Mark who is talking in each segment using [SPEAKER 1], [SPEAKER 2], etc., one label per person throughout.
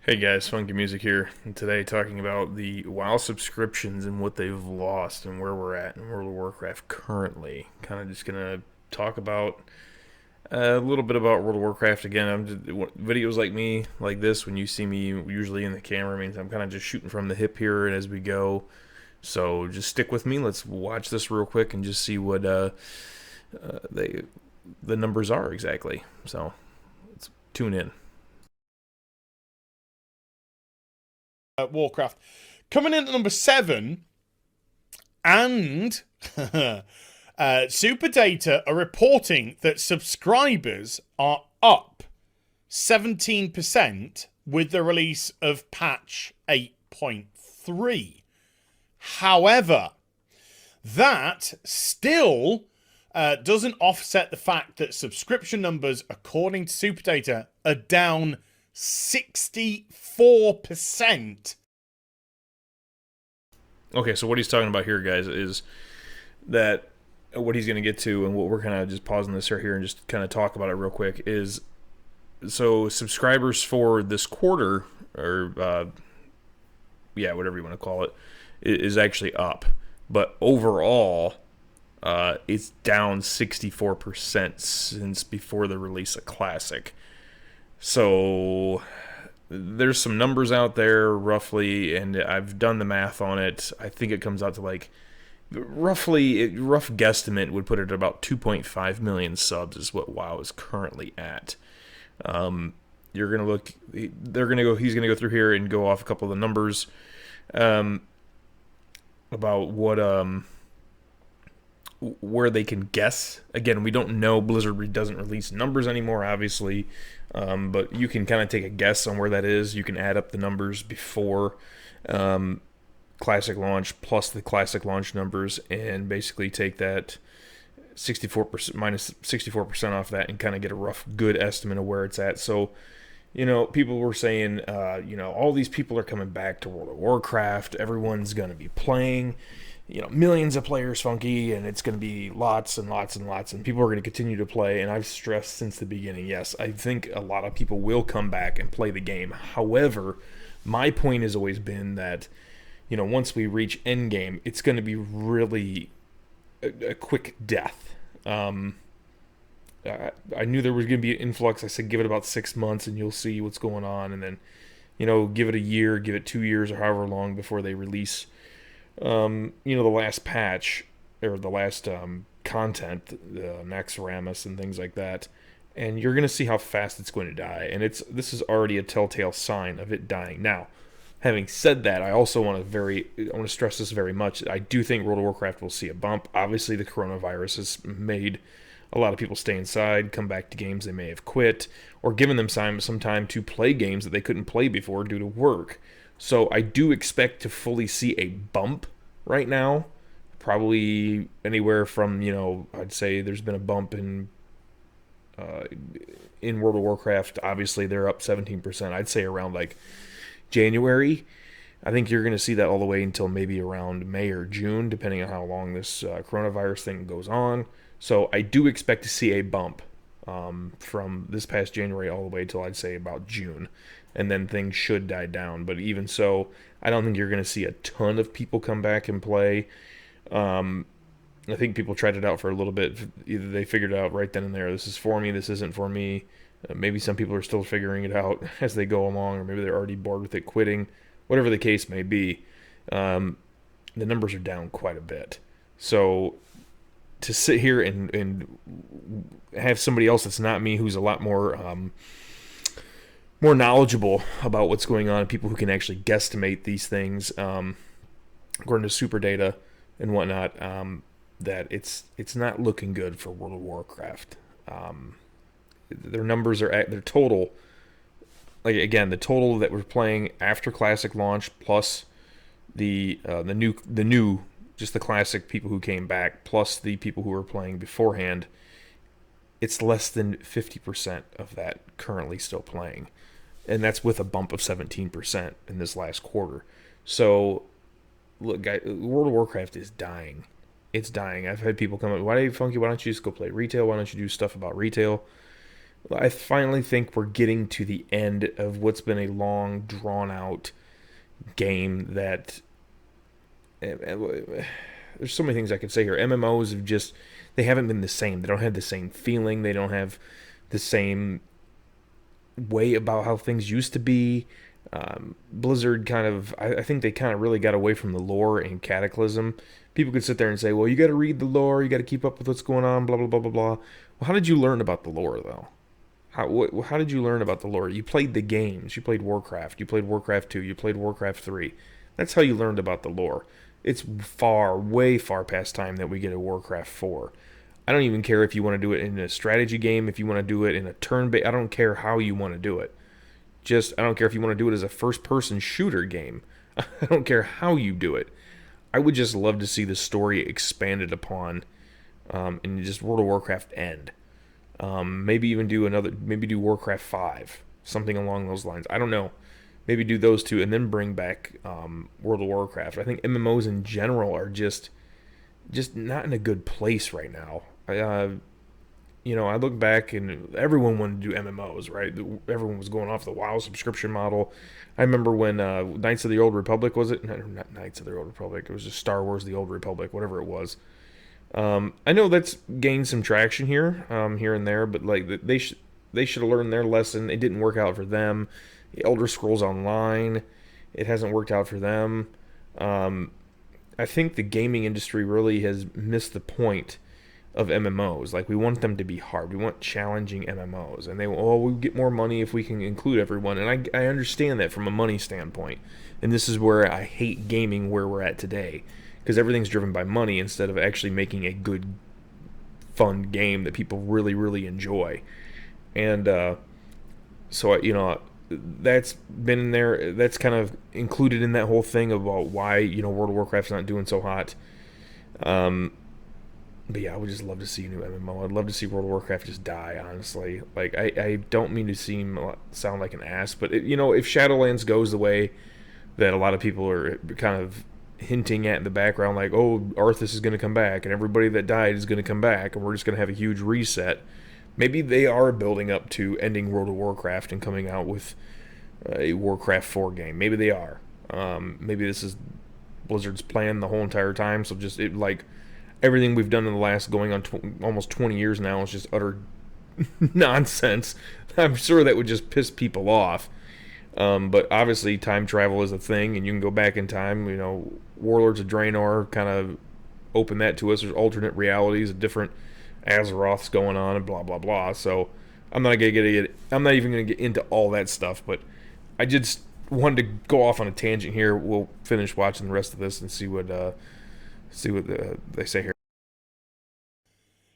[SPEAKER 1] Hey guys, Funkymusic here, and today talking about the WoW subscriptions and what they've lost and where we're at in World of Warcraft currently. Kind of just gonna talk about a little bit about World of Warcraft again. Videos like me, like this, when you see me usually in the camera, means I'm kind of just shooting from the hip here and as we go. So just stick with me. Let's watch this real quick and just see what they the numbers are exactly. So let's tune in.
[SPEAKER 2] Warcraft. Coming in at number 7, and Super Data are reporting that subscribers are up 17% with the release of patch 8.3. However, that still doesn't offset the fact that subscription numbers, according to Super Data, are down 64%.
[SPEAKER 1] Okay, so what he's talking about here, guys, is that what he's going to get to, and what we're kind of just pausing this right here and just kind of talk about it real quick, is so subscribers for this quarter, or yeah, whatever you want to call it, is actually up, but overall, it's down 64% since before the release of Classic. So there's some numbers out there roughly, and I've done the math on it. I think it comes out to like roughly, rough guesstimate would put it at about 2.5 million subs is what WoW is currently at. You're gonna look. They're gonna go. He's gonna go through here and go off a couple of the numbers um, about what where they can guess. Again, we don't know. Blizzard doesn't release numbers anymore, obviously, but you can kind of take a guess on where that is. You can add up the numbers before Classic launch plus the Classic launch numbers, and basically take that 64% minus 64% off that, and kind of get a rough, good estimate of where it's at. So, people were saying, all these people are coming back to World of Warcraft. Everyone's going to be playing, millions of players, Funky, and it's going to be lots and lots and lots, and people are going to continue to play. And I've stressed since the beginning, yes, I think a lot of people will come back and play the game. However, my point has always been that, once we reach endgame, it's going to be really a quick death. I knew there was going to be an influx. I said, give it about 6 months and you'll see what's going on. And then, give it a year, give it 2 years, or however long before they release, the last patch, or the last content, the Naxxramas and things like that. And you're going to see how fast it's going to die. And this is already a telltale sign of it dying. Now, having said that, I also want to stress this very much. I do think World of Warcraft will see a bump. Obviously, the coronavirus has made a lot of people stay inside, come back to games they may have quit, or given them some time to play games that they couldn't play before due to work. So I do expect to fully see a bump right now. Probably anywhere from, I'd say there's been a bump uh, in World of Warcraft. Obviously, they're up 17%. I'd say around like January. I think you're going to see that all the way until maybe around May or June, depending on how long this coronavirus thing goes on. So I do expect to see a bump from this past January all the way till I'd say about June. And then things should die down. But even so, I don't think you're going to see a ton of people come back and play. I think people tried it out for a little bit. Either they figured it out right then and there. This is for me. This isn't for me. Maybe some people are still figuring it out as they go along, or maybe they're already bored with it, quitting. Whatever the case may be, the numbers are down quite a bit. So to sit here and have somebody else that's not me, who's a lot more knowledgeable about what's going on, people who can actually guesstimate these things, according to super data and whatnot, that it's not looking good for World of Warcraft. Their numbers are at their total. Like, again, the total that we're playing after Classic launch plus the new just the Classic people who came back plus the people who were playing beforehand, it's less than 50% of that currently still playing, and that's with a bump of 17% in this last quarter. So, look, guys, World of Warcraft is dying. It's dying. I've had people come up, why don't you just go play retail? Why don't you do stuff about retail? I finally think we're getting to the end of what's been a long, drawn out game that there's so many things I could say here. MMOs have just they haven't been the same. They don't have the same feeling. They don't have the same way about how things used to be. Blizzard kind of, I think they kind of really got away from the lore in Cataclysm. People could sit there and say, well, you got to read the lore, you got to keep up with what's going on, blah, blah, blah, blah, blah. Well, how did you learn about the lore, though? How did you learn about the lore? You played the games. You played Warcraft. You played Warcraft 2. You played Warcraft 3. That's how you learned about the lore. It's far, way far past time that we get a Warcraft 4. I don't even care if you want to do it in a strategy game, if you want to do it in a turn-based. I don't care how you want to do it. I don't care if you want to do it as a first-person shooter game. I don't care how you do it. I would just love to see the story expanded upon, and just World of Warcraft end. Maybe even maybe do Warcraft 5, something along those lines. I don't know. Maybe do those two and then bring back World of Warcraft. I think MMOs in general are just not in a good place right now. I look back and everyone wanted to do MMOs, right? Everyone was going off the WoW subscription model. I remember when Knights of the Old Republic, was it? Not Knights of the Old Republic. It was just Star Wars: The Old Republic, whatever it was. I know that's gained some traction here and there, but like they should have learned their lesson. It didn't work out for them. The Elder Scrolls Online, it hasn't worked out for them. I think the gaming industry really has missed the point of MMOs. Like, we want them to be hard. We want challenging MMOs, and we get more money if we can include everyone. And I understand that from a money standpoint. And this is where I hate gaming where we're at today, because everything's driven by money instead of actually making a good, fun game that people really, really enjoy. And that's been in there. That's kind of included in that whole thing about why World of Warcraft's not doing so hot. But yeah, I would just love to see a new MMO. I'd love to see World of Warcraft just die, honestly. Like, I don't mean to sound like an ass, but if Shadowlands goes the way that a lot of people are kind of hinting at in the background, like, oh, Arthas is going to come back, and everybody that died is going to come back, and we're just going to have a huge reset. Maybe they are building up to ending World of Warcraft and coming out with a Warcraft 4 game. Maybe they are. Maybe this is Blizzard's plan the whole entire time, so everything we've done in the last going on almost 20 years now is just utter nonsense. I'm sure that would just piss people off. But obviously time travel is a thing, and you can go back in time. Warlords of Draenor kind of open that to us. There's alternate realities, of different Azeroths going on, and blah blah blah. So I'm not even gonna get into all that stuff. But I just wanted to go off on a tangent here. We'll finish watching the rest of this and see what they say here.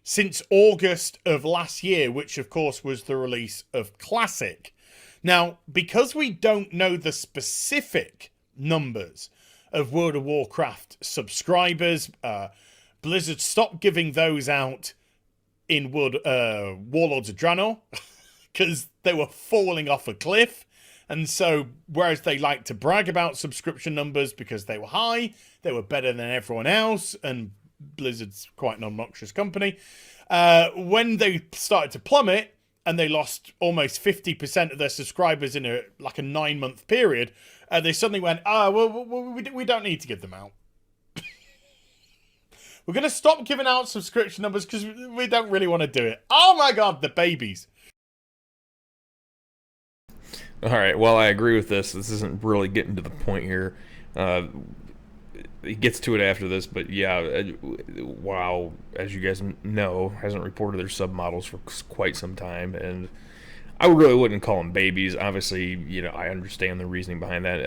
[SPEAKER 2] Since August of last year, which of course was the release of Classic. Now, because we don't know the specific numbers of World of Warcraft subscribers, Blizzard stopped giving those out in Warlords of Draenor because they were falling off a cliff. And so, whereas they like to brag about subscription numbers because they were high, they were better than everyone else, and Blizzard's quite an obnoxious company. When they started to plummet, and they lost almost 50% of their subscribers in a 9-month period, they suddenly went, we don't need to give them out. We're going to stop giving out subscription numbers because we don't really want to do it. Oh my god, the babies.
[SPEAKER 1] All right, well, I agree with this. This isn't really getting to the point here. He gets to it after this, but yeah, WoW, as you guys know, hasn't reported their submodels for quite some time, and I really wouldn't call them babies. Obviously, I understand the reasoning behind that.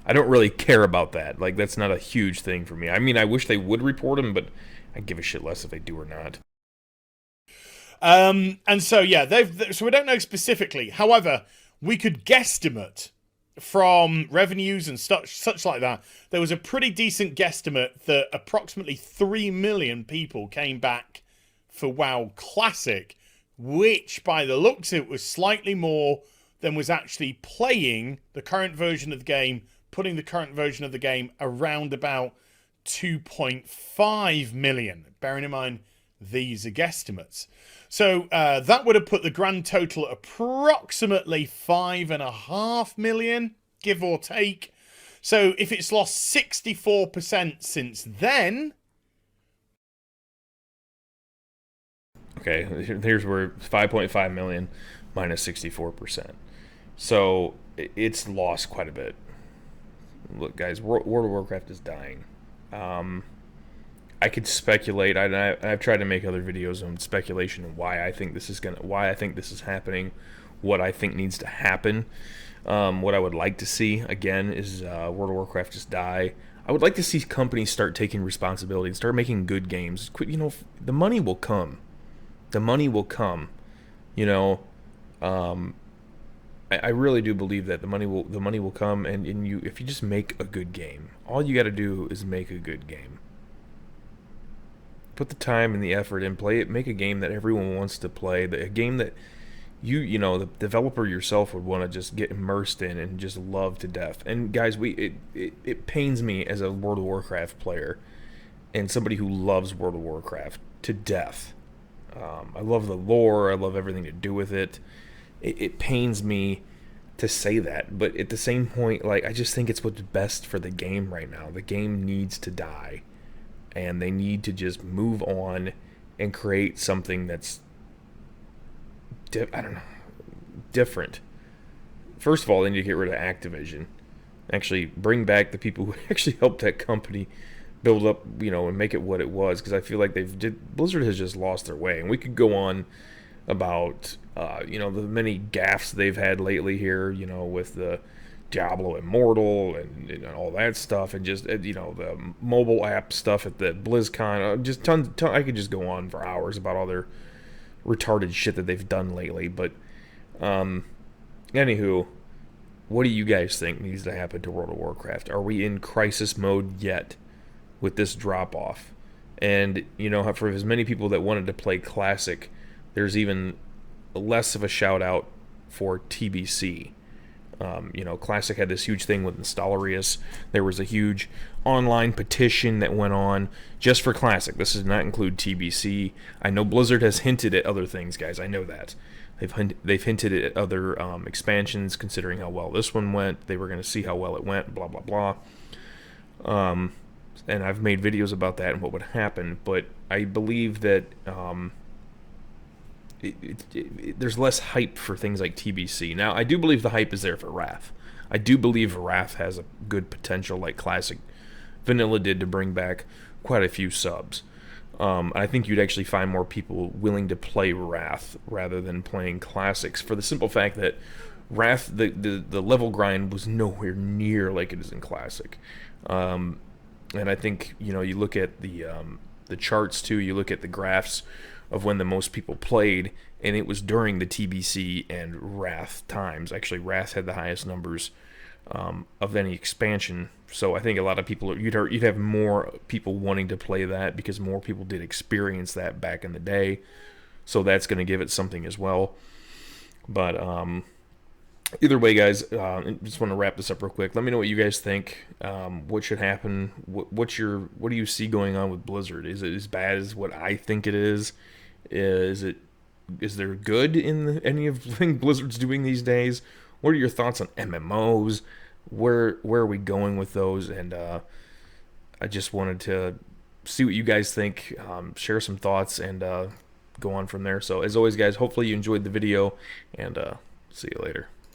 [SPEAKER 1] I don't really care about that. Like, that's not a huge thing for me. I mean, I wish they would report them, but I give a shit less if they do or not.
[SPEAKER 2] And so, yeah, so we don't know specifically. However, we could guesstimate from revenues and such like that. There was a pretty decent guesstimate that approximately 3 million people came back for WoW Classic, which, by the looks of it, was slightly more than was actually playing the current version of the game, putting the current version of the game around about 2.5 million. Bearing in mind, these are guesstimates. So that would have put the grand total at approximately 5.5 million, give or take. So if it's lost 64% since then.
[SPEAKER 1] Okay, here's where 5.5 million minus 64%. So it's lost quite a bit. Look, guys, World of Warcraft is dying. I could speculate. I've tried to make other videos on speculation and why I think this is happening, what I think needs to happen. What I would like to see again is World of Warcraft just die. I would like to see companies start taking responsibility and start making good games. The money will come. The money will come. I really do believe that the money will come, and if you just make a good game, all you got to do is make a good game. Put the time and the effort in, play it, make a game that everyone wants to play, a game that the developer yourself would want to just get immersed in and just love to death. And guys, it pains me as a World of Warcraft player and somebody who loves World of Warcraft to death. I love the lore, I love everything to do with it. It pains me to say that, but at the same point, I just think it's what's best for the game right now. The game needs to die, and they need to just move on and create something that's different. First of all, they need to get rid of Activision. Actually, bring back the people who actually helped that company build up, and make it what it was. Because I feel like Blizzard has just lost their way, and we could go on about the many gaffes they've had lately here, with the Diablo Immortal and all that stuff, and just the mobile app stuff at the BlizzCon. Just tons. I could just go on for hours about all their retarded shit that they've done lately. But anywho, what do you guys think needs to happen to World of Warcraft? Are we in crisis mode yet with this drop off? And for as many people that wanted to play Classic, there's even less of a shout out for TBC. Classic had this huge thing with Installarius. There was a huge online petition that went on just for Classic. This does not include TBC. I know Blizzard has hinted at other things, guys. I know that. They've hinted at other expansions, considering how well this one went. They were going to see how well it went, blah, blah, blah. And I've made videos about that and what would happen. But I believe that there's less hype for things like TBC. Now, I do believe the hype is there for Wrath. I do believe Wrath has a good potential, like Classic Vanilla did, to bring back quite a few subs. I think you'd actually find more people willing to play Wrath rather than playing Classics, for the simple fact that Wrath, the level grind was nowhere near like it is in Classic. And I think, you look at the charts too, you look at the graphs of when the most people played, and it was during the TBC and Wrath times. Actually, Wrath had the highest numbers of any expansion. So I think a lot of people, you'd have more people wanting to play that because more people did experience that back in the day. So that's going to give it something as well. But either way, guys, I just want to wrap this up real quick. Let me know what you guys think. What should happen? What do you see going on with Blizzard? Is it as bad as what I think it is? Is there good in any of the thing Blizzard's doing these days? What are your thoughts on MMOs? Where are we going with those? And I just wanted to see what you guys think, share some thoughts, and go on from there. So as always, guys, hopefully you enjoyed the video, and see you later.